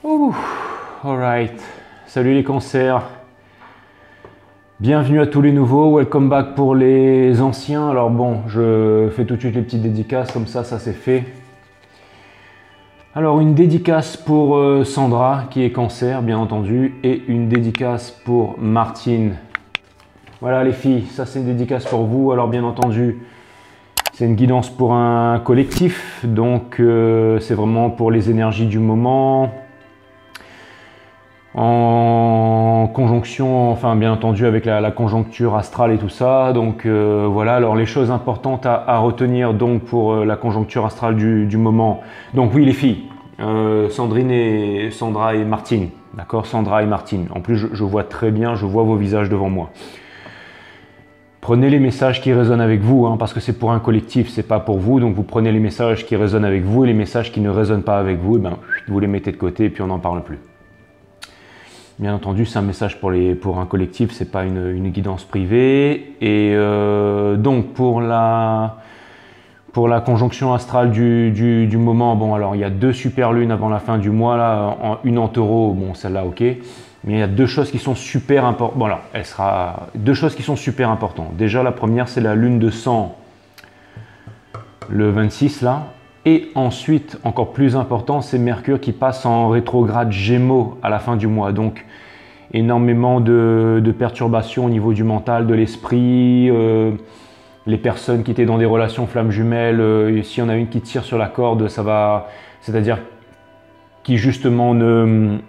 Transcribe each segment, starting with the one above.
Ouh, alright. Salut les cancers. Bienvenue à tous les nouveaux. Welcome back pour les anciens. Alors bon, je fais tout de suite les petites dédicaces, comme ça c'est fait. Alors une dédicace pour Sandra qui est cancer bien entendu et une dédicace pour Martine. Voilà les filles, ça c'est une dédicace pour vous. Alors bien entendu, c'est une guidance pour un collectif, donc c'est vraiment pour les énergies du moment. En conjonction, enfin bien entendu avec la conjoncture astrale et tout ça. Donc voilà, alors les choses importantes à retenir donc pour la conjoncture astrale du moment. Donc oui les filles, Sandra et Martine, d'accord, Sandra et Martine. En plus je vois très bien, je vois vos visages devant moi. Prenez les messages qui résonnent avec vous, hein, parce que c'est pour un collectif, c'est pas pour vous. Donc vous prenez les messages qui résonnent avec vous et les messages qui ne résonnent pas avec vous, et ben, vous les mettez de côté et puis on n'en parle plus. Bien entendu, c'est un message pour un collectif, c'est pas une guidance privée. Et donc pour la conjonction astrale du moment, bon alors il y a 2 super lunes avant la fin du mois, là, une en taureau, bon celle-là ok. Mais il y a 2 choses qui sont super importantes. Bon alors, elle sera 2 choses qui sont super importantes. Déjà la première c'est la lune de sang, le 26 là. Et ensuite, encore plus important, c'est Mercure qui passe en rétrograde Gémeaux à la fin du mois. Donc, énormément de perturbations au niveau du mental, de l'esprit. Les personnes qui étaient dans des relations flammes jumelles, s'il y en a une qui tire sur la corde, ça va... C'est-à-dire qui justement ne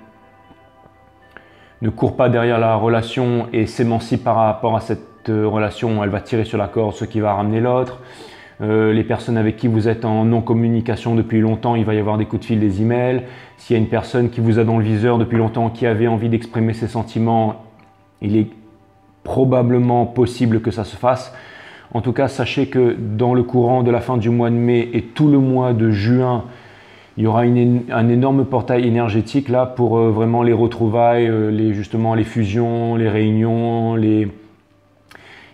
court pas derrière la relation et s'émancipe par rapport à cette relation, elle va tirer sur la corde, ce qui va ramener l'autre. Les personnes avec qui vous êtes en non-communication depuis longtemps, il va y avoir des coups de fil, des emails. S'il y a une personne qui vous a dans le viseur depuis longtemps, qui avait envie d'exprimer ses sentiments, il est probablement possible que ça se fasse. En tout cas, sachez que dans le courant de la fin du mois de mai et tout le mois de juin, il y aura un énorme portail énergétique là pour vraiment les retrouvailles, justement les fusions, les réunions,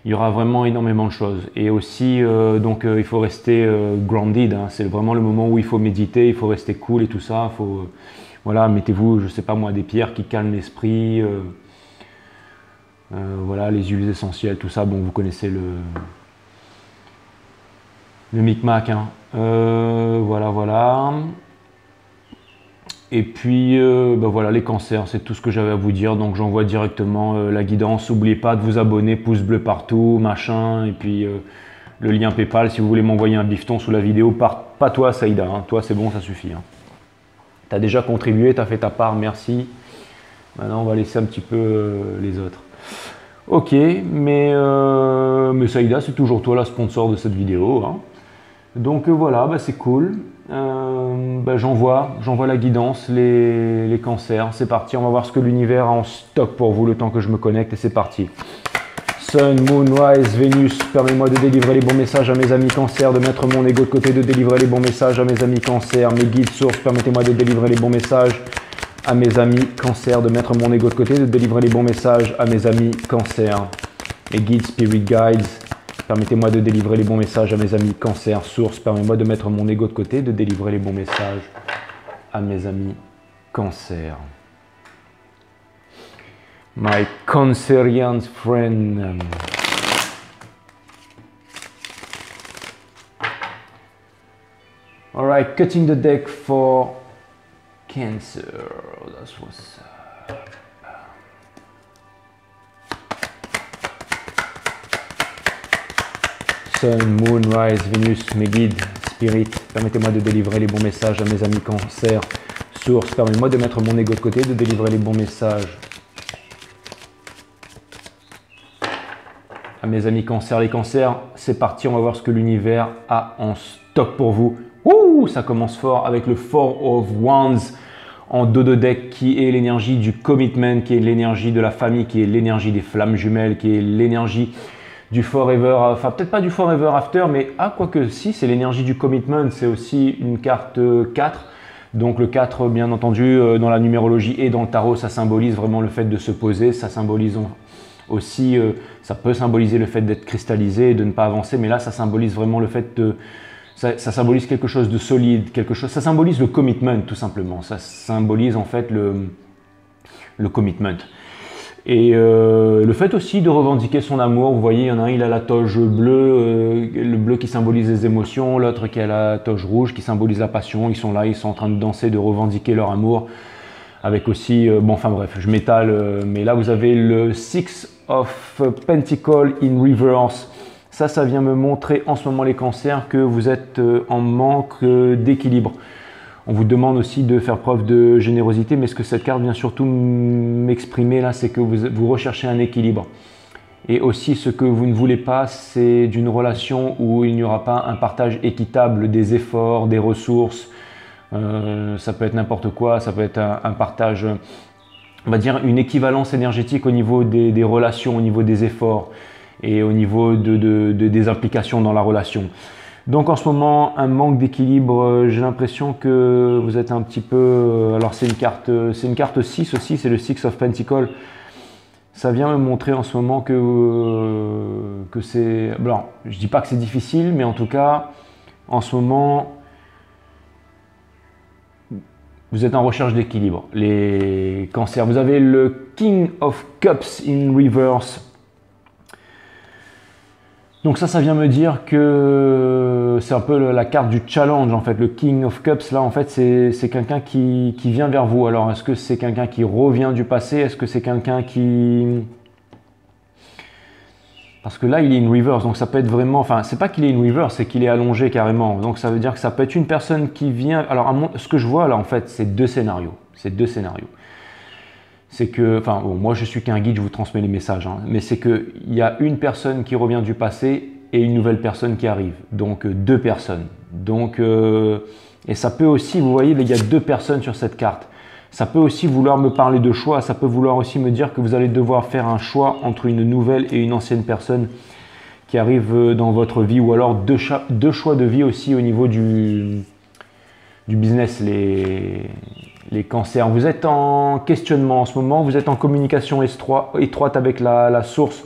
il y aura vraiment énormément de choses. Et aussi, il faut rester grounded, hein. C'est vraiment le moment où il faut méditer, il faut rester cool et tout ça. Voilà, mettez-vous, je sais pas moi, des pierres qui calment l'esprit. Voilà, les huiles essentielles, tout ça. Bon, vous connaissez le micmac, hein. Voilà. Et puis, voilà, les cancers, c'est tout ce que j'avais à vous dire. Donc, j'envoie directement la guidance. N'oubliez pas de vous abonner, pouce bleu partout, machin. Et puis, le lien PayPal, si vous voulez m'envoyer un bifton sous la vidéo. Pas toi, Saïda. Hein. Toi, c'est bon, ça suffit. Hein. Tu as déjà contribué, tu as fait ta part, merci. Maintenant, on va laisser un petit peu les autres. Ok, mais Saïda, c'est toujours toi la sponsor de cette vidéo. Hein. Donc, voilà, c'est cool. J'envoie la guidance, les cancers, c'est parti, on va voir ce que l'univers a en stock pour vous le temps que je me connecte et c'est parti. Sun, Moon, Rise, Vénus, permets-moi de délivrer les bons messages à mes amis cancers, de mettre mon ego de côté, de délivrer les bons messages à mes amis cancers, mes guides sources, permettez-moi de délivrer les bons messages à mes amis cancers, de mettre mon ego de côté, de délivrer les bons messages à mes amis cancers, mes guides, spirit guides. Permettez-moi de délivrer les bons messages à mes amis cancer, source. Permettez-moi de mettre mon ego de côté, de délivrer les bons messages à mes amis cancer. My Cancerian friend. All right, cutting the deck for Cancer. That's what's up. Sun, Moon, Rise, Vénus, mes guides, Spirit, permettez-moi de délivrer les bons messages à mes amis Cancer. Source, permettez-moi de mettre mon ego de côté, de délivrer les bons messages à mes amis Cancer. Les Cancers, c'est parti, on va voir ce que l'univers a en stock pour vous. Ouh, ça commence fort avec le Four of Wands en dos de deck qui est l'énergie du commitment, qui est l'énergie de la famille, qui est l'énergie des flammes jumelles, qui est l'énergie du forever, enfin peut-être pas du forever after, mais quoique si, c'est l'énergie du commitment, c'est aussi une carte 4. Donc le 4, bien entendu, dans la numérologie et dans le tarot, ça symbolise vraiment le fait de se poser, ça symbolise aussi, ça peut symboliser le fait d'être cristallisé et de ne pas avancer, mais là ça symbolise vraiment le fait Ça symbolise quelque chose de solide, ça symbolise le commitment tout simplement. Ça symbolise en fait le commitment. Et le fait aussi de revendiquer son amour, vous voyez, il y en a un, il a la toge bleue, le bleu qui symbolise les émotions, l'autre qui a la toge rouge qui symbolise la passion. Ils sont là, ils sont en train de danser, de revendiquer leur amour. Avec aussi, bon enfin bref, je m'étale, mais là vous avez le Six of Pentacles in Reverse. Ça vient me montrer en ce moment les cancers que vous êtes en manque d'équilibre. On vous demande aussi de faire preuve de générosité, mais ce que cette carte vient surtout m'exprimer là, c'est que vous recherchez un équilibre. Et aussi ce que vous ne voulez pas, c'est d'une relation où il n'y aura pas un partage équitable des efforts, des ressources. Ça peut être n'importe quoi, ça peut être un partage, on va dire une équivalence énergétique au niveau des relations, au niveau des efforts et au niveau des implications dans la relation. Donc en ce moment, un manque d'équilibre, j'ai l'impression que vous êtes un petit peu... Alors c'est une carte 6 aussi, c'est le Six of Pentacles. Ça vient me montrer en ce moment que c'est... Alors, je ne dis pas que c'est difficile, mais en tout cas, en ce moment, vous êtes en recherche d'équilibre. Les cancers, vous avez le King of Cups in Reverse. Donc ça vient me dire que c'est un peu la carte du challenge en fait. Le King of Cups là en fait c'est quelqu'un qui vient vers vous. Alors est-ce que c'est quelqu'un qui revient du passé? Est-ce que c'est quelqu'un qui... Parce que là il est in reverse, donc ça peut être vraiment... Enfin c'est pas qu'il est in reverse, c'est qu'il est allongé carrément. Donc ça veut dire que ça peut être une personne qui vient... Alors ce que je vois là en fait c'est deux scénarios. C'est deux scénarios. C'est que, enfin, bon, moi je suis qu'un guide, je vous transmets les messages, hein, mais c'est qu'il y a une personne qui revient du passé et une nouvelle personne qui arrive. Donc deux personnes. Donc, et ça peut aussi, vous voyez, il y a deux personnes sur cette carte. Ça peut aussi vouloir me parler de choix, ça peut vouloir aussi me dire que vous allez devoir faire un choix entre une nouvelle et une ancienne personne qui arrive dans votre vie, ou alors deux choix de vie aussi au niveau du business, les cancers. Vous êtes en questionnement en ce moment, vous êtes en communication étroite avec la source.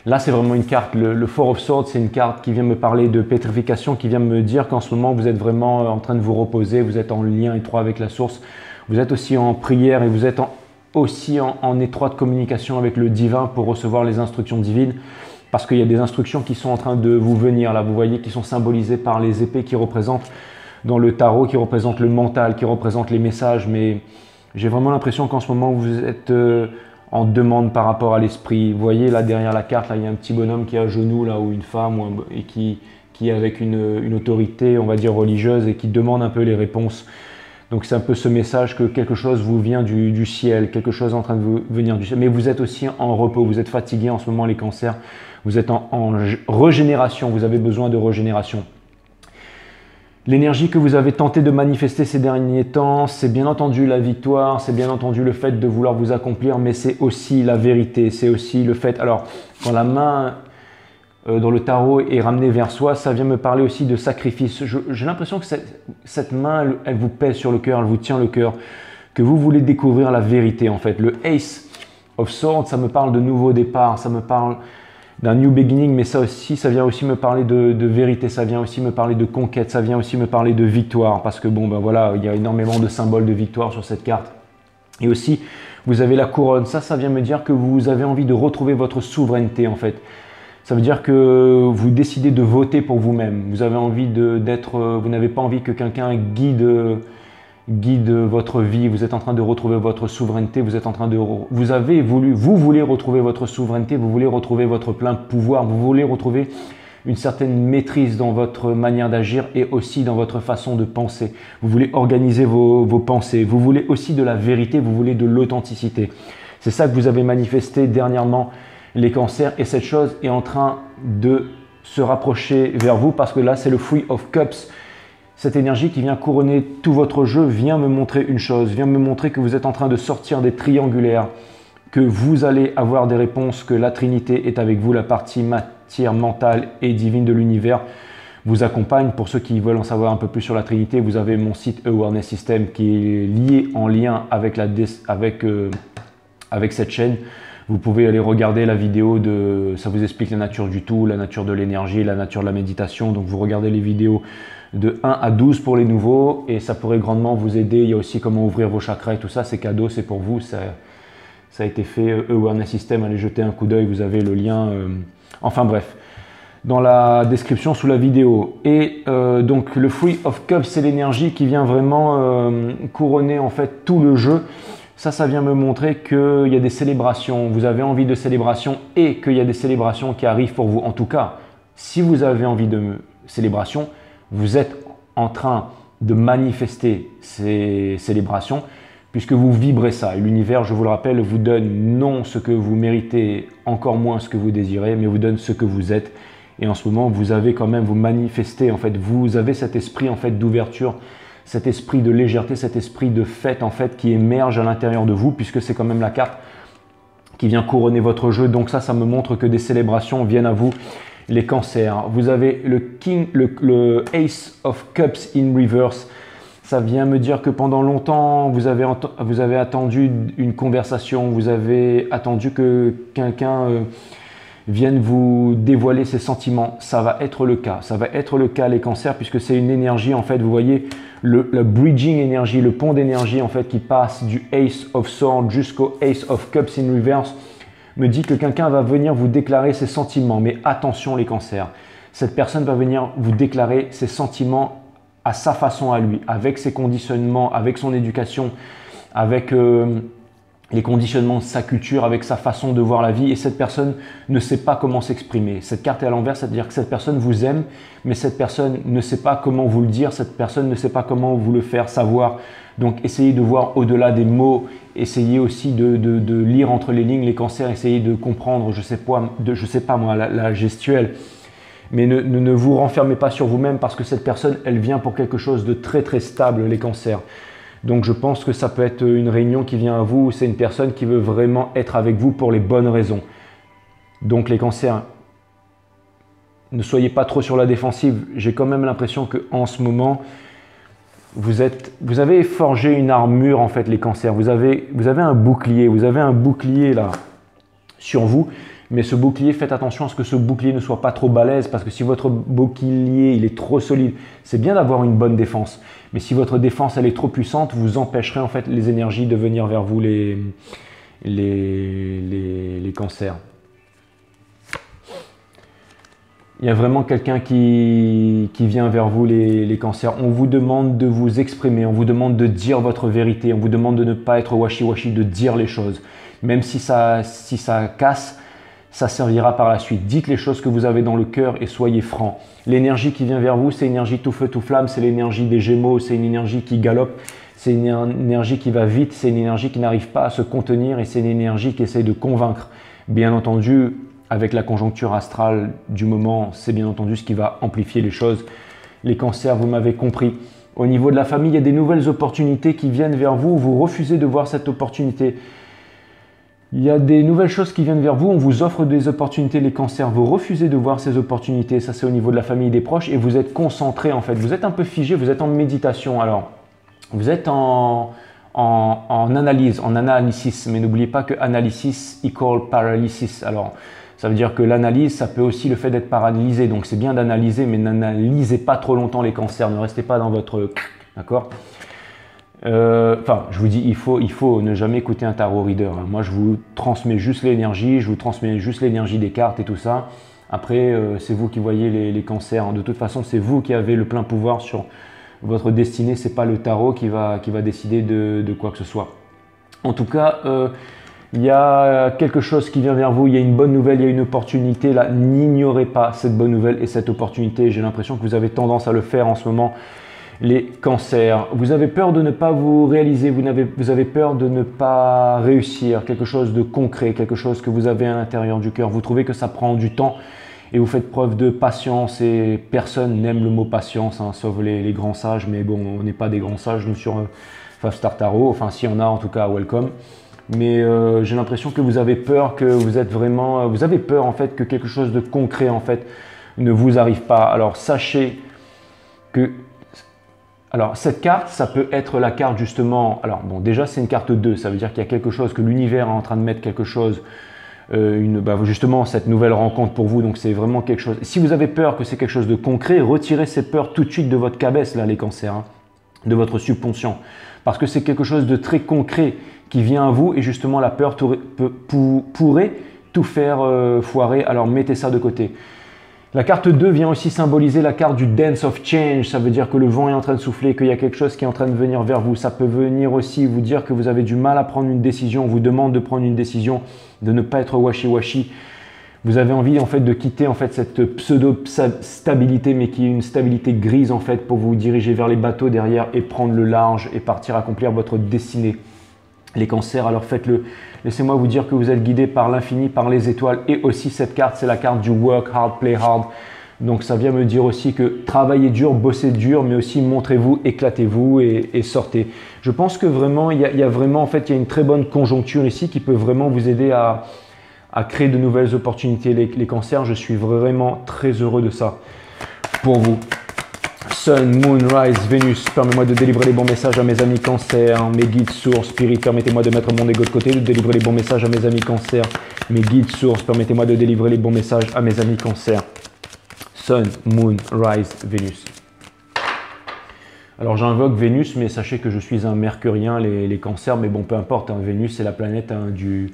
Là, c'est vraiment une carte, le Four of Swords, c'est une carte qui vient me parler de pétrification, qui vient me dire qu'en ce moment, vous êtes vraiment en train de vous reposer, vous êtes en lien étroit avec la source. Vous êtes aussi en prière et vous êtes aussi en étroite communication avec le divin pour recevoir les instructions divines. Parce qu'il y a des instructions qui sont en train de vous venir, là, vous voyez, qui sont symbolisées par les épées qui représentent dans le tarot, qui représente le mental, qui représente les messages, mais j'ai vraiment l'impression qu'en ce moment vous êtes en demande par rapport à l'esprit. Vous voyez là derrière la carte, là, il y a un petit bonhomme qui est à genoux là, ou une femme, et qui est avec une autorité, on va dire religieuse, et qui demande un peu les réponses. Donc c'est un peu ce message que quelque chose vous vient du ciel, quelque chose est en train de vous venir du ciel, mais vous êtes aussi en repos, vous êtes fatigué en ce moment les cancers, vous êtes en régénération, vous avez besoin de régénération. L'énergie que vous avez tenté de manifester ces derniers temps, c'est bien entendu la victoire, c'est bien entendu le fait de vouloir vous accomplir, mais c'est aussi la vérité, c'est aussi le fait... Alors, quand la main dans le tarot est ramenée vers soi, ça vient me parler aussi de sacrifice. J'ai l'impression que cette main, elle vous pèse sur le cœur, elle vous tient le cœur, que vous voulez découvrir la vérité en fait. Le Ace of Swords, ça me parle de nouveau départ, ça me parle d'un new beginning, mais ça aussi, ça vient aussi me parler de vérité, ça vient aussi me parler de conquête, ça vient aussi me parler de victoire, parce que bon, ben voilà, il y a énormément de symboles de victoire sur cette carte. Et aussi, vous avez la couronne, ça vient me dire que vous avez envie de retrouver votre souveraineté en fait. Ça veut dire que vous décidez de voter pour vous-même, vous avez envie vous n'avez pas envie que quelqu'un guide votre vie, vous êtes en train de retrouver votre souveraineté, vous voulez retrouver votre souveraineté, vous voulez retrouver votre plein pouvoir, vous voulez retrouver une certaine maîtrise dans votre manière d'agir et aussi dans votre façon de penser. Vous voulez organiser vos pensées, vous voulez aussi de la vérité, vous voulez de l'authenticité. C'est ça que vous avez manifesté dernièrement, les cancers, et cette chose est en train de se rapprocher vers vous parce que là, c'est le Three of Cups. Cette énergie qui vient couronner tout votre jeu vient me montrer une chose, vient me montrer que vous êtes en train de sortir des triangulaires, que vous allez avoir des réponses, que la Trinité est avec vous, la partie matière, mentale et divine de l'univers vous accompagne. Pour ceux qui veulent en savoir un peu plus sur la Trinité, vous avez mon site Awareness System qui est lié en lien avec cette chaîne. Vous pouvez aller regarder la vidéo ça vous explique la nature du tout, la nature de l'énergie, la nature de la méditation. Donc vous regardez les vidéos de 1 à 12 pour les nouveaux et ça pourrait grandement vous aider. Il y a aussi comment ouvrir vos chakras et tout ça, c'est cadeau, c'est pour vous. Ça a été fait, Awareness System, allez jeter un coup d'œil, vous avez le lien. Enfin bref, dans la description sous la vidéo. Et donc le Three of Cups, c'est l'énergie qui vient vraiment couronner en fait tout le jeu. Ça vient me montrer qu'il y a des célébrations, vous avez envie de célébrations et qu'il y a des célébrations qui arrivent pour vous. En tout cas, si vous avez envie de célébrations, vous êtes en train de manifester ces célébrations puisque vous vibrez ça. Et l'univers, je vous le rappelle, vous donne non ce que vous méritez, encore moins ce que vous désirez, mais vous donne ce que vous êtes. Et en ce moment, vous avez quand même, vous manifestez, en fait, vous avez cet esprit en fait d'ouverture, cet esprit de légèreté, cet esprit de fête en fait qui émerge à l'intérieur de vous, puisque c'est quand même la carte qui vient couronner votre jeu. Donc ça me montre que des célébrations viennent à vous. Les cancers, vous avez le Ace of Cups in reverse. Ça vient me dire que pendant longtemps, vous avez attendu une conversation, vous avez attendu que quelqu'un vienne vous dévoiler ses sentiments. Ça va être le cas. Ça va être le cas, les cancers, puisque c'est une énergie, en fait, vous voyez, la bridging énergie, le pont d'énergie, en fait, qui passe du Ace of Swords jusqu'au Ace of Cups in reverse, me dit que quelqu'un va venir vous déclarer ses sentiments. Mais attention, les cancers, cette personne va venir vous déclarer ses sentiments à sa façon à lui, avec ses conditionnements, avec son éducation, avec les conditionnements de sa culture, avec sa façon de voir la vie, et cette personne ne sait pas comment s'exprimer. Cette carte est à l'envers, c'est-à-dire que cette personne vous aime, mais cette personne ne sait pas comment vous le dire, cette personne ne sait pas comment vous le faire savoir. Donc essayez de voir au-delà des mots, essayez aussi de lire entre les lignes les cancers, essayez de comprendre, je sais pas moi, la gestuelle. Mais ne vous renfermez pas sur vous-même parce que cette personne, elle vient pour quelque chose de très très stable, les cancers. Donc je pense que ça peut être une réunion qui vient à vous, c'est une personne qui veut vraiment être avec vous pour les bonnes raisons. Donc les cancers, ne soyez pas trop sur la défensive. J'ai quand même l'impression qu'en ce moment, vous avez forgé une armure en fait, les cancers. Vous avez un bouclier là sur vous. Mais ce bouclier, faites attention à ce que ce bouclier ne soit pas trop balèze parce que si votre bouclier il est trop solide, c'est bien d'avoir une bonne défense. Mais si votre défense elle est trop puissante, vous empêcherez en fait les énergies de venir vers vous, les cancers. Il y a vraiment quelqu'un qui vient vers vous, les cancers. On vous demande de vous exprimer, on vous demande de dire votre vérité, on vous demande de ne pas être washi-washi, de dire les choses. Même si ça casse, ça servira par la suite. Dites les choses que vous avez dans le cœur et soyez francs. L'énergie qui vient vers vous, c'est une énergie tout feu, tout flamme, c'est l'énergie des Gémeaux, c'est une énergie qui galope, c'est une énergie qui va vite, c'est une énergie qui n'arrive pas à se contenir et c'est une énergie qui essaie de convaincre. Bien entendu, avec la conjoncture astrale du moment, c'est bien entendu ce qui va amplifier les choses. Les cancers, vous m'avez compris. Au niveau de la famille, il y a des nouvelles opportunités qui viennent vers vous, vous refusez de voir cette opportunité. Il y a des nouvelles choses qui viennent vers vous, on vous offre des opportunités, les cancers, vous refusez de voir ces opportunités, ça c'est au niveau de la famille et des proches, et vous êtes concentré en fait, vous êtes un peu figé, vous êtes en méditation, alors vous êtes en analyse, en analysis, mais n'oubliez pas que analysis equal paralysis, alors ça veut dire que l'analyse, ça peut aussi le fait d'être paralysé, donc c'est bien d'analyser, mais n'analysez pas trop longtemps les cancers, ne restez pas dans votre... D'accord ? Enfin, je vous dis, il faut ne jamais écouter un tarot reader. Hein. Moi, je vous transmets juste l'énergie, je vous transmets juste l'énergie des cartes et tout ça. Après, c'est vous qui voyez les cancers. Hein. De toute façon, c'est vous qui avez le plein pouvoir sur votre destinée. C'est pas le tarot qui va décider de quoi que ce soit. En tout cas, il y a quelque chose qui vient vers vous. Il y a une bonne nouvelle, il y a une opportunité. Là, n'ignorez pas cette bonne nouvelle et cette opportunité. J'ai l'impression que vous avez tendance à le faire en ce moment. Les cancers, vous avez peur de ne pas vous réaliser, vous avez peur de ne pas réussir, quelque chose de concret, quelque chose que vous avez à l'intérieur du cœur. Vous trouvez que ça prend du temps et vous faites preuve de patience et personne n'aime le mot patience, hein, sauf les grands sages. Mais bon, on n'est pas des grands sages, nous sur 5 Star Tarot, enfin s'il y en a en tout cas, welcome. Mais j'ai l'impression que vous avez peur, que vous avez peur en fait que quelque chose de concret en fait ne vous arrive pas. Alors sachez que alors cette carte, ça peut être la carte justement, alors bon déjà c'est une carte 2, ça veut dire qu'il y a quelque chose, que l'univers est en train de mettre quelque chose justement cette nouvelle rencontre pour vous. Donc c'est vraiment quelque chose. Si vous avez peur que c'est quelque chose de concret, retirez ces peurs tout de suite de votre cabesse, là, les cancers, hein, de votre subconscient. Parce que c'est quelque chose de très concret qui vient à vous et justement la peur pourrait tout faire foirer. Alors mettez ça de côté. La carte 2 vient aussi symboliser la carte du Dance of Change. Ça veut dire que le vent est en train de souffler, qu'il y a quelque chose qui est en train de venir vers vous. Ça peut venir aussi vous dire que vous avez du mal à prendre une décision. On vous demande de prendre une décision, de ne pas être washi-washi. Vous avez envie en fait de quitter en fait cette pseudo-stabilité, mais qui est une stabilité grise en fait, pour vous diriger vers les bateaux derrière et prendre le large et partir accomplir votre destinée. Les cancers, alors faites-le. Laissez-moi vous dire que vous êtes guidé par l'infini, par les étoiles. Et aussi cette carte, c'est la carte du work hard, play hard. Donc ça vient me dire aussi que travaillez dur, bossez dur, mais aussi montrez-vous, éclatez-vous et sortez. Je pense que vraiment, il y a vraiment en fait, il y a une très bonne conjoncture ici qui peut vraiment vous aider à créer de nouvelles opportunités. Les cancers, je suis vraiment très heureux de ça pour vous. Sun, Moon, Rise, Vénus, permets-moi de délivrer les bons messages à mes amis cancers, mes guides, sources, spirit, permettez-moi de mettre mon ego de côté, de délivrer les bons messages à mes amis cancers, mes guides, sources, permettez-moi de délivrer les bons messages à mes amis cancers. Sun, Moon, Rise, Vénus. Alors j'invoque Vénus, mais sachez que je suis un mercurien, les cancers, mais bon, peu importe, hein, Vénus c'est la planète hein, du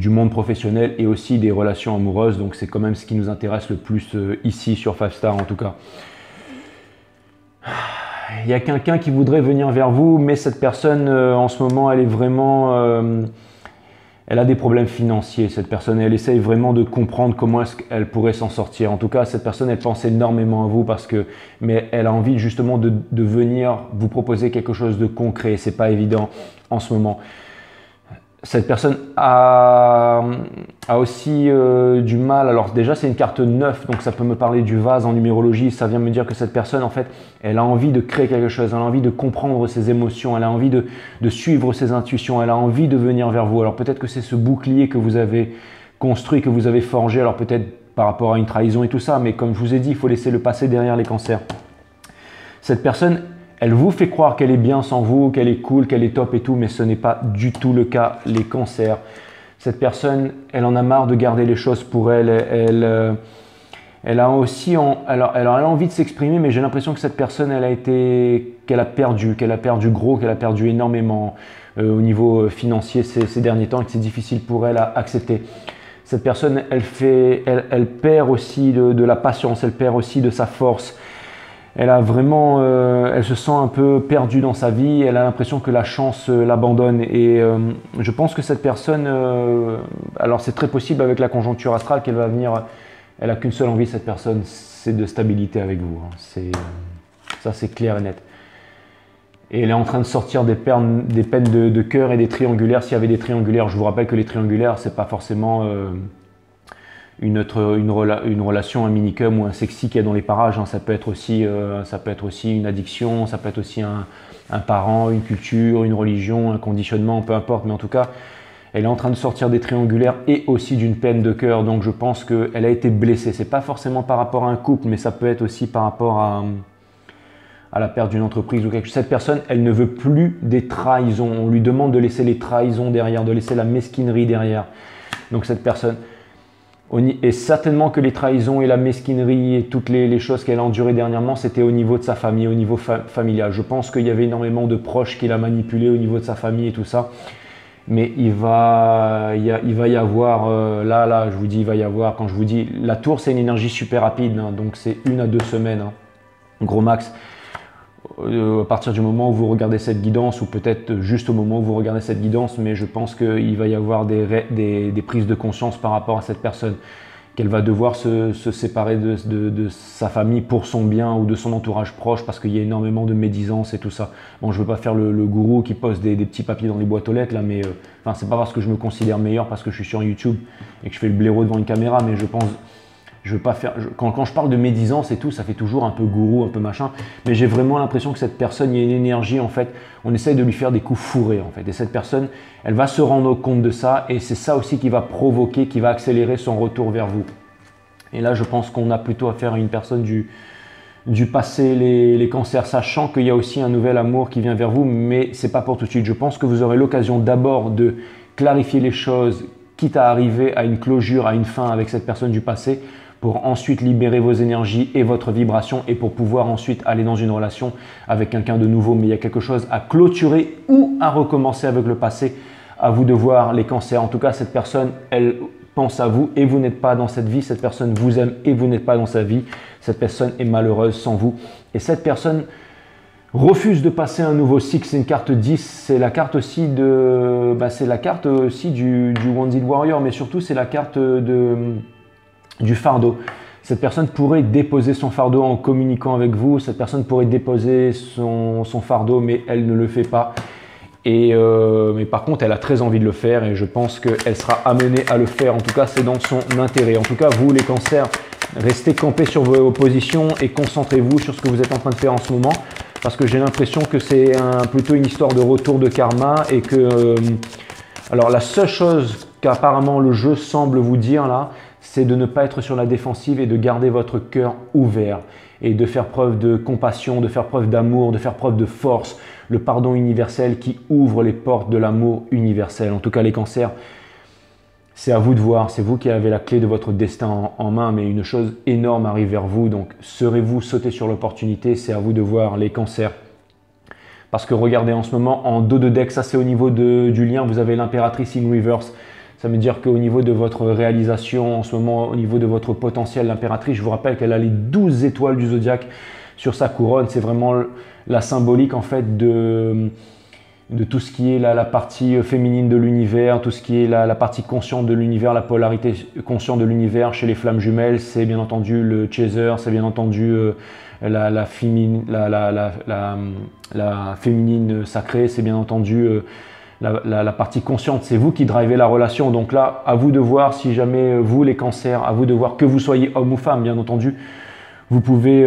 monde professionnel et aussi des relations amoureuses, donc c'est quand même ce qui nous intéresse le plus ici sur 5 Star en tout cas. Il y a quelqu'un qui voudrait venir vers vous, mais cette personne en ce moment elle est vraiment elle a des problèmes financiers, cette personne, elle essaye vraiment de comprendre comment est-ce qu'elle pourrait s'en sortir. En tout cas, cette personne, elle pense énormément à vous mais elle a envie justement de venir vous proposer quelque chose de concret. C'est pas évident en ce moment. Cette personne a aussi du mal. Alors déjà, c'est une carte 9, donc ça peut me parler du vase en numérologie. Ça vient me dire que cette personne, en fait, elle a envie de créer quelque chose. Elle a envie de comprendre ses émotions. Elle a envie de suivre ses intuitions. Elle a envie de venir vers vous. Alors peut-être que c'est ce bouclier que vous avez construit, que vous avez forgé. Alors peut-être par rapport à une trahison et tout ça. Mais comme je vous ai dit, il faut laisser le passé derrière les cancers. Cette personne, elle vous fait croire qu'elle est bien sans vous, qu'elle est cool, qu'elle est top et tout, mais ce n'est pas du tout le cas, les cancers. Cette personne, elle en a marre de garder les choses pour elle. Elle a aussi elle a envie de s'exprimer, mais j'ai l'impression que cette personne, qu'elle a perdu gros, qu'elle a perdu énormément au niveau financier ces derniers temps et que c'est difficile pour elle à accepter. Cette personne, elle perd aussi de la patience, elle perd aussi de sa force. Elle a vraiment, elle se sent un peu perdue dans sa vie, elle a l'impression que la chance l'abandonne et je pense que cette personne, alors c'est très possible avec la conjoncture astrale qu'elle va venir, elle a qu'une seule envie cette personne, c'est de stabilité avec vous, hein. Ça c'est clair et net. Et elle est en train de sortir des peines de cœur et des triangulaires, s'il y avait des triangulaires, je vous rappelle que les triangulaires c'est pas forcément une relation, un minicum ou un sexy qu'il y a dans les parages, hein. Ça peut être aussi une addiction, ça peut être aussi un parent, une culture, une religion, un conditionnement, peu importe, mais en tout cas, elle est en train de sortir des triangulaires et aussi d'une peine de cœur, donc je pense qu'elle a été blessée. C'est pas forcément par rapport à un couple, mais ça peut être aussi par rapport à la perte d'une entreprise ou quelque chose. Cette personne, elle ne veut plus des trahisons. On lui demande de laisser les trahisons derrière, de laisser la mesquinerie derrière. Donc cette personne, et certainement que les trahisons et la mesquinerie et toutes les choses qu'elle a endurées dernièrement, c'était au niveau de sa famille, au niveau familial. Je pense qu'il y avait énormément de proches qui l'a manipulé au niveau de sa famille et tout ça. Mais il va y avoir, là, je vous dis, il va y avoir, quand je vous dis, la tour, c'est une énergie super rapide, hein, donc c'est 1 à 2 semaines, hein, gros max. À partir du moment où vous regardez cette guidance, ou peut-être juste au moment où vous regardez cette guidance, mais je pense qu'il va y avoir des prises de conscience par rapport à cette personne, qu'elle va devoir se séparer de sa famille pour son bien ou de son entourage proche parce qu'il y a énormément de médisance et tout ça. Bon, je ne veux pas faire le gourou qui poste des petits papiers dans les boîtes aux lettres, là, mais enfin, c'est pas parce que je me considère meilleur parce que je suis sur YouTube et que je fais le blaireau devant une caméra, mais je pense... Je veux pas faire, quand je parle de médisance et tout, ça fait toujours un peu gourou, un peu machin, mais j'ai vraiment l'impression que cette personne, il y a une énergie en fait, on essaye de lui faire des coups fourrés en fait, et cette personne, elle va se rendre compte de ça, et c'est ça aussi qui va provoquer, qui va accélérer son retour vers vous. Et là, je pense qu'on a plutôt affaire à une personne du passé, les cancers, sachant qu'il y a aussi un nouvel amour qui vient vers vous, mais c'est pas pour tout de suite. Je pense que vous aurez l'occasion d'abord de clarifier les choses, quitte à arriver à une clôture, à une fin avec cette personne du passé, pour ensuite libérer vos énergies et votre vibration et pour pouvoir ensuite aller dans une relation avec quelqu'un de nouveau. Mais il y a quelque chose à clôturer ou à recommencer avec le passé. À vous de voir les cancers. En tout cas, cette personne, elle pense à vous et vous n'êtes pas dans cette vie. Cette personne vous aime et vous n'êtes pas dans sa vie. Cette personne est malheureuse sans vous. Et cette personne refuse de passer un nouveau cycle. C'est une carte 10. C'est la carte aussi de, c'est la carte aussi du Wounded Warrior, mais surtout c'est la carte du fardeau. Cette personne pourrait déposer son fardeau en communiquant avec vous. Cette personne pourrait déposer son fardeau, mais elle ne le fait pas. Mais par contre, elle a très envie de le faire et je pense qu'elle sera amenée à le faire. En tout cas, c'est dans son intérêt. En tout cas, vous, les cancers, restez campés sur vos positions et concentrez-vous sur ce que vous êtes en train de faire en ce moment. Parce que j'ai l'impression que c'est plutôt une histoire de retour de karma et que… alors, la seule chose qu'apparemment le jeu semble vous dire là, c'est de ne pas être sur la défensive et de garder votre cœur ouvert et de faire preuve de compassion, de faire preuve d'amour, de faire preuve de force, le pardon universel qui ouvre les portes de l'amour universel. En tout cas, les cancers, c'est à vous de voir, c'est vous qui avez la clé de votre destin en main, mais une chose énorme arrive vers vous, donc serez-vous sauter sur l'opportunité, c'est à vous de voir les cancers. Parce que regardez en ce moment, en dos de deck, ça c'est au niveau du lien, vous avez l'impératrice in reverse. Ça veut dire qu'au niveau de votre réalisation, en ce moment, au niveau de votre potentiel, l'impératrice, je vous rappelle qu'elle a les 12 étoiles du zodiaque sur sa couronne. C'est vraiment la symbolique en fait de tout ce qui est la partie féminine de l'univers, tout ce qui est la partie consciente de l'univers, la polarité consciente de l'univers chez les flammes jumelles. C'est bien entendu le chaser, c'est bien entendu la féminine sacrée, c'est bien entendu… la partie consciente, c'est vous qui drivez la relation. Donc là, à vous de voir si jamais vous, les cancers, à vous de voir que vous soyez homme ou femme, bien entendu, vous pouvez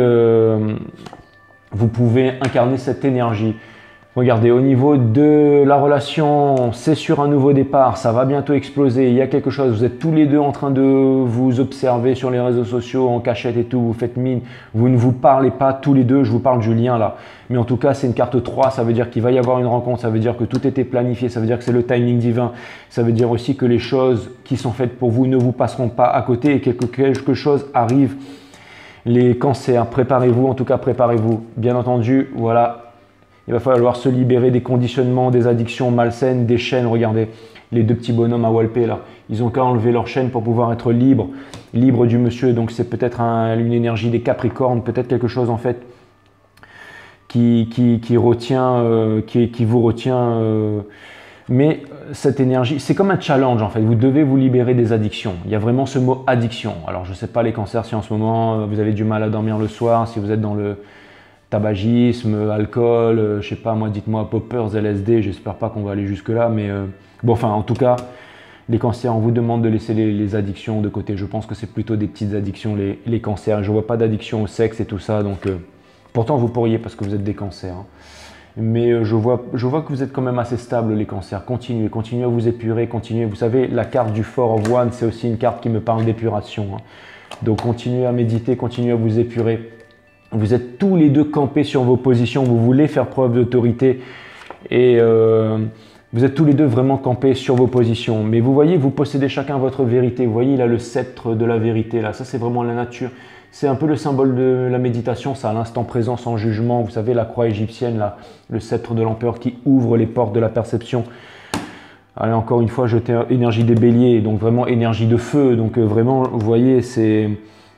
incarner cette énergie. Regardez, au niveau de la relation, c'est sur un nouveau départ, ça va bientôt exploser, il y a quelque chose, vous êtes tous les deux en train de vous observer sur les réseaux sociaux, en cachette et tout, vous faites mine, vous ne vous parlez pas tous les deux, je vous parle du lien là. Mais en tout cas, c'est une carte 3, ça veut dire qu'il va y avoir une rencontre, ça veut dire que tout était planifié, ça veut dire que c'est le timing divin, ça veut dire aussi que les choses qui sont faites pour vous ne vous passeront pas à côté et quelque chose arrive. Les cancers, préparez-vous, en tout cas préparez-vous. Bien entendu, voilà. Il va falloir se libérer des conditionnements, des addictions malsaines, des chaînes. Regardez, les deux petits bonhommes à Walpé là, ils ont qu'à enlever leurs chaînes pour pouvoir être libres du monsieur. Donc c'est peut-être une énergie des Capricornes, peut-être quelque chose en fait qui vous retient. Mais cette énergie, c'est comme un challenge en fait. Vous devez vous libérer des addictions. Il y a vraiment ce mot addiction. Alors je ne sais pas les cancers si en ce moment vous avez du mal à dormir le soir, si vous êtes dans le tabagisme, alcool, je sais pas moi, dites-moi poppers, LSD, j'espère pas qu'on va aller jusque là, mais bon, enfin en tout cas, les cancers, on vous demande de laisser les addictions de côté. Je pense que c'est plutôt des petites addictions, les cancers. Je vois pas d'addiction au sexe et tout ça, donc pourtant vous pourriez parce que vous êtes des cancers. Hein. Mais je vois que vous êtes quand même assez stable les cancers. Continuez à vous épurer, continuez. Vous savez, la carte du Four of Wands, c'est aussi une carte qui me parle d'épuration. Hein. Donc continuez à méditer, continuez à vous épurer. Vous êtes tous les deux campés sur vos positions, vous voulez faire preuve d'autorité et vous êtes tous les deux vraiment campés sur vos positions. Mais vous voyez, vous possédez chacun votre vérité. Vous voyez, il a le sceptre de la vérité. Là, ça, c'est vraiment la nature. C'est un peu le symbole de la méditation, ça, à l'instant présent, sans jugement. Vous savez, la croix égyptienne, là, le sceptre de l'empereur qui ouvre les portes de la perception. Allez, encore une fois, jeter énergie des béliers, donc vraiment énergie de feu. Donc vraiment, vous voyez, c'est…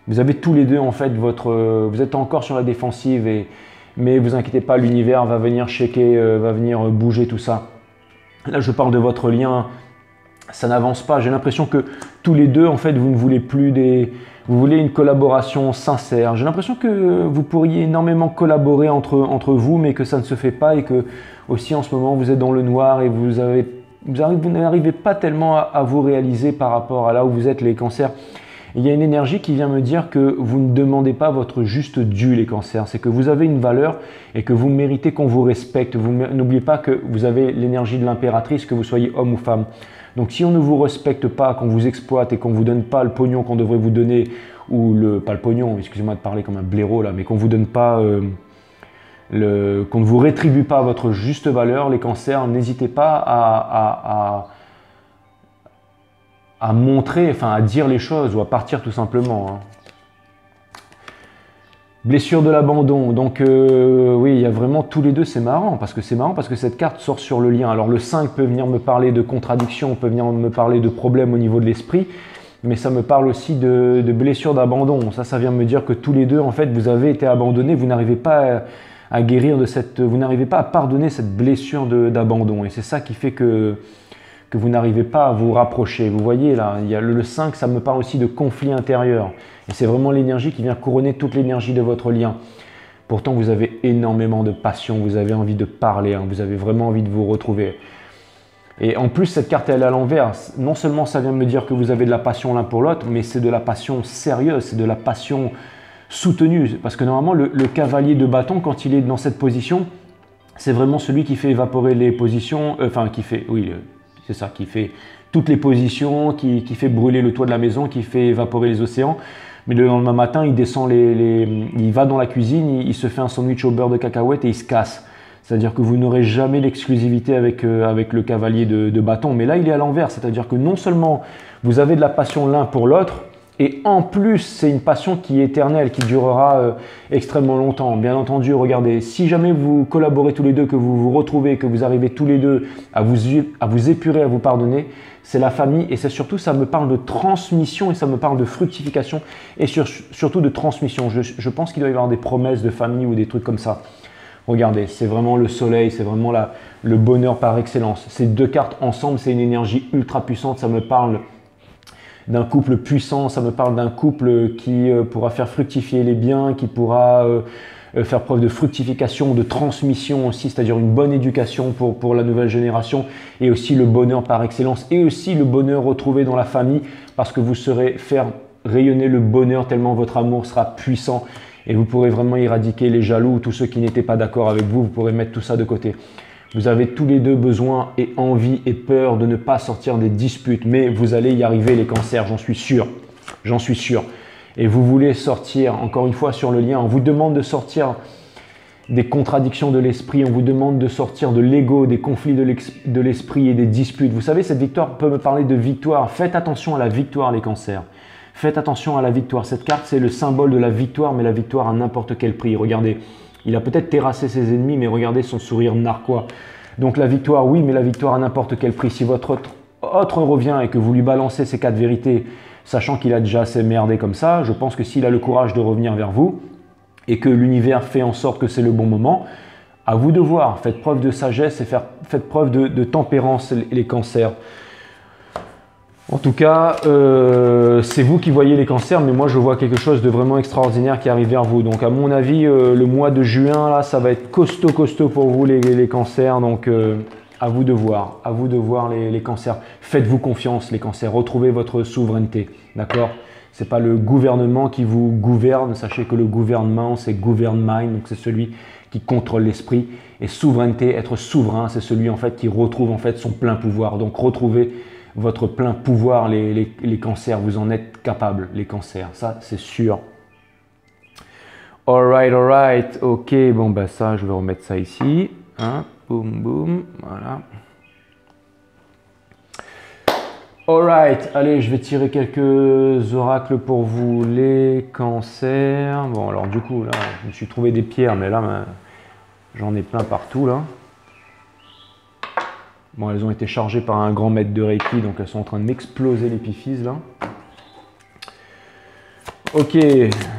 Vous avez tous les deux en fait vous êtes encore sur la défensive mais vous inquiétez pas, l'univers va venir checker, va venir bouger tout ça. Là je parle de votre lien, ça n'avance pas. J'ai l'impression que tous les deux en fait vous ne voulez plus vous voulez une collaboration sincère. J'ai l'impression que vous pourriez énormément collaborer entre vous, mais que ça ne se fait pas et que aussi en ce moment vous êtes dans le noir et vous n'arrivez pas tellement à vous réaliser par rapport à là où vous êtes les cancers. Il y a une énergie qui vient me dire que vous ne demandez pas votre juste dû les cancers, c'est que vous avez une valeur et que vous méritez qu'on vous respecte. N'oubliez pas que vous avez l'énergie de l'impératrice, que vous soyez homme ou femme. Donc si on ne vous respecte pas, qu'on vous exploite et qu'on ne vous donne pas le pognon qu'on devrait vous donner, ou pas le pognon, excusez-moi de parler comme un blaireau là, mais qu'on vous donne pas, qu'on ne vous rétribue pas votre juste valeur, les cancers, n'hésitez pas à montrer, enfin à dire les choses ou à partir tout simplement. Hein. Blessure de l'abandon, donc oui, il y a vraiment tous les deux, c'est marrant parce que cette carte sort sur le lien. Alors le 5 peut venir me parler de contradiction, peut venir me parler de problèmes au niveau de l'esprit, mais ça me parle aussi de blessure d'abandon. Ça vient me dire que tous les deux, en fait, vous avez été abandonnés, vous n'arrivez pas à guérir de vous n'arrivez pas à pardonner cette blessure d'abandon. Et c'est ça qui fait que vous n'arrivez pas à vous rapprocher. Vous voyez là, il y a le 5, ça me parle aussi de conflit intérieur. Et c'est vraiment l'énergie qui vient couronner toute l'énergie de votre lien. Pourtant, vous avez énormément de passion, vous avez envie de parler, hein, vous avez vraiment envie de vous retrouver. Et en plus, cette carte, elle est à l'envers. Non seulement ça vient me dire que vous avez de la passion l'un pour l'autre, mais c'est de la passion sérieuse, c'est de la passion soutenue. Parce que normalement, le cavalier de bâton, quand il est dans cette position, c'est vraiment celui qui fait évaporer les positions, c'est ça, qui fait toutes les positions, qui fait brûler le toit de la maison, qui fait évaporer les océans. Mais le lendemain matin, il descend il va dans la cuisine, il se fait un sandwich au beurre de cacahuète et il se casse. C'est-à-dire que vous n'aurez jamais l'exclusivité avec le cavalier de bâton. Mais là, il est à l'envers. C'est-à-dire que non seulement vous avez de la passion l'un pour l'autre, et en plus, c'est une passion qui est éternelle, qui durera extrêmement longtemps. Bien entendu, regardez, si jamais vous collaborez tous les deux, que vous vous retrouvez, que vous arrivez tous les deux à vous épurer, à vous pardonner, c'est la famille. Et c'est surtout, ça me parle de transmission et ça me parle de fructification et surtout de transmission. Je pense qu'il doit y avoir des promesses de famille ou des trucs comme ça. Regardez, c'est vraiment le soleil, c'est vraiment le bonheur par excellence. Ces deux cartes ensemble, c'est une énergie ultra puissante. Ça me parle d'un couple puissant, ça me parle d'un couple qui pourra faire fructifier les biens, qui pourra faire preuve de fructification, de transmission aussi, c'est-à-dire une bonne éducation pour la nouvelle génération et aussi le bonheur par excellence et aussi le bonheur retrouvé dans la famille parce que vous saurez faire rayonner le bonheur tellement votre amour sera puissant et vous pourrez vraiment éradiquer les jaloux, tous ceux qui n'étaient pas d'accord avec vous, vous pourrez mettre tout ça de côté. Vous avez tous les deux besoin et envie et peur de ne pas sortir des disputes, mais vous allez y arriver les cancers, j'en suis sûr. J'en suis sûr. Et vous voulez sortir, encore une fois sur le lien, on vous demande de sortir des contradictions de l'esprit, on vous demande de sortir de l'ego, des conflits de l'esprit et des disputes. Vous savez, cette victoire peut me parler de victoire. Faites attention à la victoire les cancers. Faites attention à la victoire. Cette carte, c'est le symbole de la victoire, mais la victoire à n'importe quel prix. Regardez. Il a peut-être terrassé ses ennemis, mais regardez son sourire narquois. Donc la victoire, oui, mais la victoire à n'importe quel prix. Si votre autre revient et que vous lui balancez ces 4 vérités, sachant qu'il a déjà assez merdé comme ça, je pense que s'il a le courage de revenir vers vous et que l'univers fait en sorte que c'est le bon moment, à vous de voir. Faites preuve de sagesse et faites preuve de tempérance, les cancers. En tout cas, c'est vous qui voyez les cancers, mais moi je vois quelque chose de vraiment extraordinaire qui arrive vers vous. Donc à mon avis, le mois de juin, là, ça va être costaud pour vous les cancers. Donc à vous de voir les cancers. Faites-vous confiance les cancers, retrouvez votre souveraineté, d'accord? C'est pas le gouvernement qui vous gouverne, sachez que le gouvernement c'est govern mind, donc c'est celui qui contrôle l'esprit. Et souveraineté, être souverain, c'est celui en fait qui retrouve en fait son plein pouvoir. Donc retrouvez votre plein pouvoir, les cancers, vous en êtes capables, les cancers, ça c'est sûr. Alright, ok, bon bah ça, je vais remettre ça ici, hein, boum, boum, voilà. Alright, allez, je vais tirer quelques oracles pour vous, les cancers. Bon, alors du coup, là, je me suis trouvé des pierres, mais là, j'en ai plein partout, là. Bon, elles ont été chargées par un grand maître de Reiki, donc elles sont en train de m'exploser l'épiphyse là. Ok,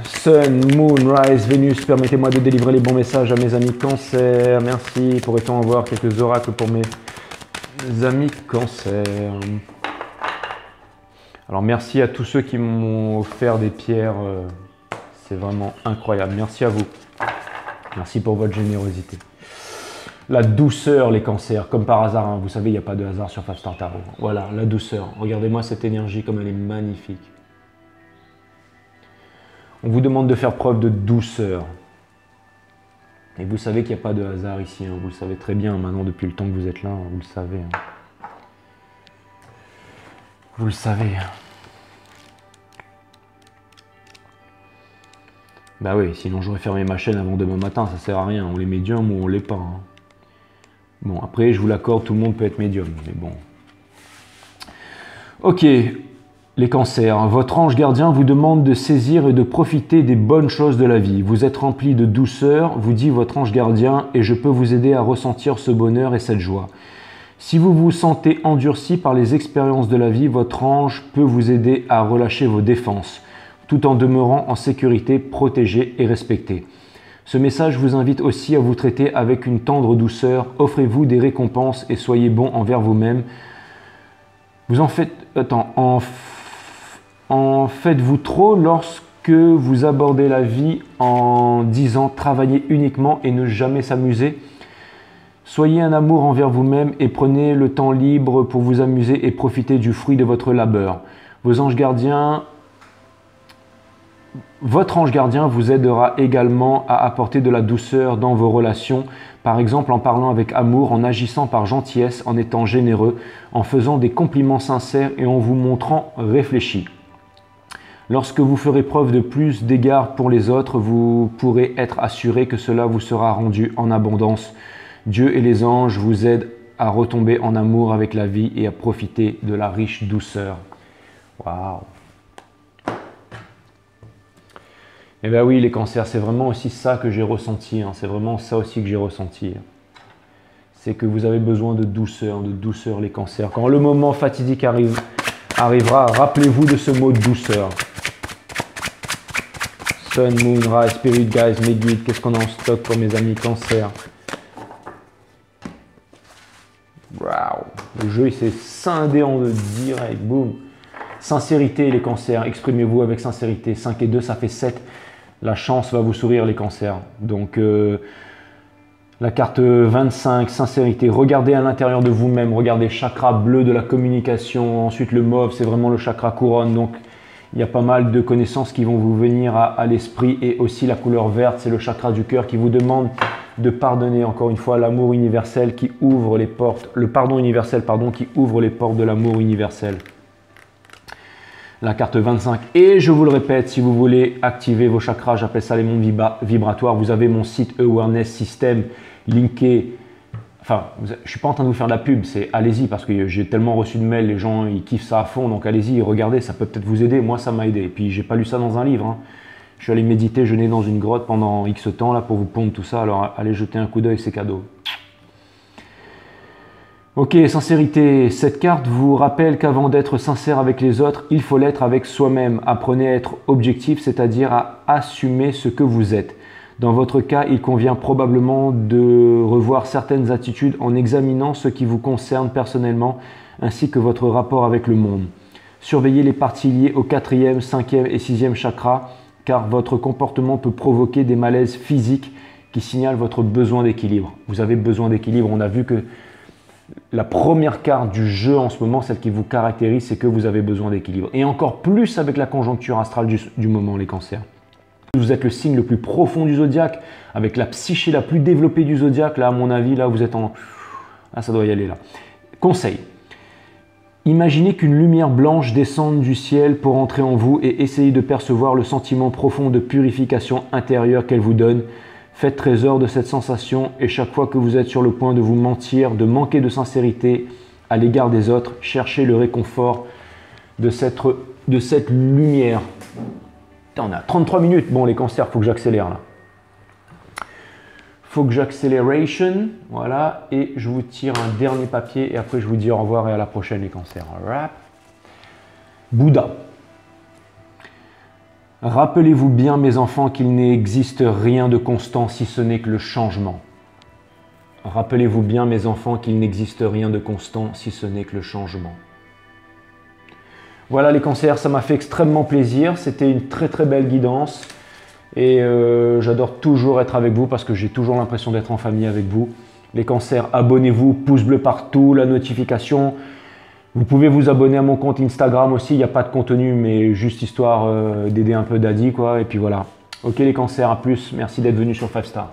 Sun, Moon, Rise, Vénus, permettez-moi de délivrer les bons messages à mes amis Cancer. Merci. Pourrait-on avoir quelques oracles pour mes amis Cancer? Alors merci à tous ceux qui m'ont offert des pierres. C'est vraiment incroyable. Merci à vous. Merci pour votre générosité. La douceur, les cancers, comme par hasard, hein. Vous savez, il n'y a pas de hasard sur 5 Star Tarot. Voilà, la douceur. Regardez-moi cette énergie comme elle est magnifique. On vous demande de faire preuve de douceur. Et vous savez qu'il n'y a pas de hasard ici, hein. Vous le savez très bien maintenant depuis le temps que vous êtes là, hein. Vous le savez. Hein. Vous le savez. Bah oui, sinon j'aurais fermé ma chaîne avant demain matin, ça sert à rien. On est médium ou on l'est pas. Hein. Bon, après, je vous l'accorde, tout le monde peut être médium, mais bon. Ok, Les cancers, votre ange gardien vous demande de saisir et de profiter des bonnes choses de la vie. Vous êtes rempli de douceur, vous dit votre ange gardien, et je peux vous aider à ressentir ce bonheur et cette joie. Si vous vous sentez endurci par les expériences de la vie, votre ange peut vous aider à relâcher vos défenses, tout en demeurant en sécurité, protégé et respecté. Ce message vous invite aussi à vous traiter avec une tendre douceur, offrez-vous des récompenses et soyez bon envers vous-même. Vous en faites-vous trop lorsque vous abordez la vie en disant travailler uniquement et ne jamais s'amuser? Soyez un amour envers vous-même et prenez le temps libre pour vous amuser et profiter du fruit de votre labeur. Votre ange gardien vous aidera également à apporter de la douceur dans vos relations, par exemple en parlant avec amour, en agissant par gentillesse, en étant généreux, en faisant des compliments sincères et en vous montrant réfléchi. Lorsque vous ferez preuve de plus d'égard pour les autres, vous pourrez être assuré que cela vous sera rendu en abondance. Dieu et les anges vous aident à retomber en amour avec la vie et à profiter de la riche douceur. Waouh! Eh bien oui, les cancers, c'est vraiment aussi ça que j'ai ressenti. C'est vraiment ça aussi que j'ai ressenti. C'est que vous avez besoin de douceur les cancers. Quand le moment fatidique arrivera, rappelez-vous de ce mot de douceur. Sun, Moon, Rise, Spirit, Guys, mes guides, qu'est-ce qu'on a en stock pour mes amis cancers? Waouh! Le jeu il s'est scindé en deux direct, boum! Sincérité les cancers, exprimez-vous avec sincérité. 5 et 2 ça fait 7. La chance va vous sourire les cancers. Donc la carte 25, sincérité. Regardez à l'intérieur de vous-même, regardez chakra bleu de la communication. Ensuite le mauve c'est vraiment le chakra couronne. Donc il y a pas mal de connaissances qui vont vous venir à l'esprit. Et aussi la couleur verte c'est le chakra du cœur qui vous demande de pardonner, encore une fois, l'amour universel qui ouvre les portes, le pardon universel, pardon, qui ouvre les portes de l'amour universel. La carte 25. Et je vous le répète, si vous voulez activer vos chakras, j'appelle ça les mondes vibratoires, vous avez mon site Awareness System linké. Enfin, je ne suis pas en train de vous faire de la pub, c'est allez-y parce que j'ai tellement reçu de mails, les gens ils kiffent ça à fond, donc allez-y, regardez, ça peut peut-être vous aider. Moi, ça m'a aidé. Et puis, j'ai pas lu ça dans un livre. Je suis allé méditer, jeûner dans une grotte pendant X temps là pour vous pondre tout ça. Alors allez jeter un coup d'œil, c'est cadeau. Ok, sincérité. Cette carte vous rappelle qu'avant d'être sincère avec les autres, il faut l'être avec soi-même. Apprenez à être objectif, c'est-à-dire à assumer ce que vous êtes. Dans votre cas, il convient probablement de revoir certaines attitudes en examinant ce qui vous concerne personnellement, ainsi que votre rapport avec le monde. Surveillez les parties liées au 4e, 5e et 6e chakra, car votre comportement peut provoquer des malaises physiques qui signalent votre besoin d'équilibre. Vous avez besoin d'équilibre. On a vu que la première carte du jeu en ce moment, celle qui vous caractérise, c'est que vous avez besoin d'équilibre. Et encore plus avec la conjoncture astrale du moment, les cancers. Vous êtes le signe le plus profond du zodiaque, avec la psyché la plus développée du zodiaque. Là, à mon avis, là, vous êtes en... Ah, ça doit y aller là. Conseil. Imaginez qu'une lumière blanche descende du ciel pour entrer en vous et essayez de percevoir le sentiment profond de purification intérieure qu'elle vous donne. Faites trésor de cette sensation et chaque fois que vous êtes sur le point de vous mentir, de manquer de sincérité à l'égard des autres, cherchez le réconfort de cette lumière. Putain, on a 33 minutes. Bon, les cancers, il faut que j'accélère là. Faut que j'accélération, voilà, et je vous tire un dernier papier et après je vous dis au revoir et à la prochaine les cancers. Right. Bouddha. Rappelez-vous bien mes enfants qu'il n'existe rien de constant si ce n'est que le changement. Rappelez-vous bien mes enfants qu'il n'existe rien de constant si ce n'est que le changement. Voilà les cancers, ça m'a fait extrêmement plaisir, c'était une très très belle guidance. Et j'adore toujours être avec vous parce que j'ai toujours l'impression d'être en famille avec vous. Les cancers, abonnez-vous, pouce bleu partout, la notification. Vous pouvez vous abonner à mon compte Instagram aussi, il n'y a pas de contenu, mais juste histoire d'aider un peu Daddy, quoi. Et puis voilà. Ok les cancers, à plus. Merci d'être venu sur 5 Star.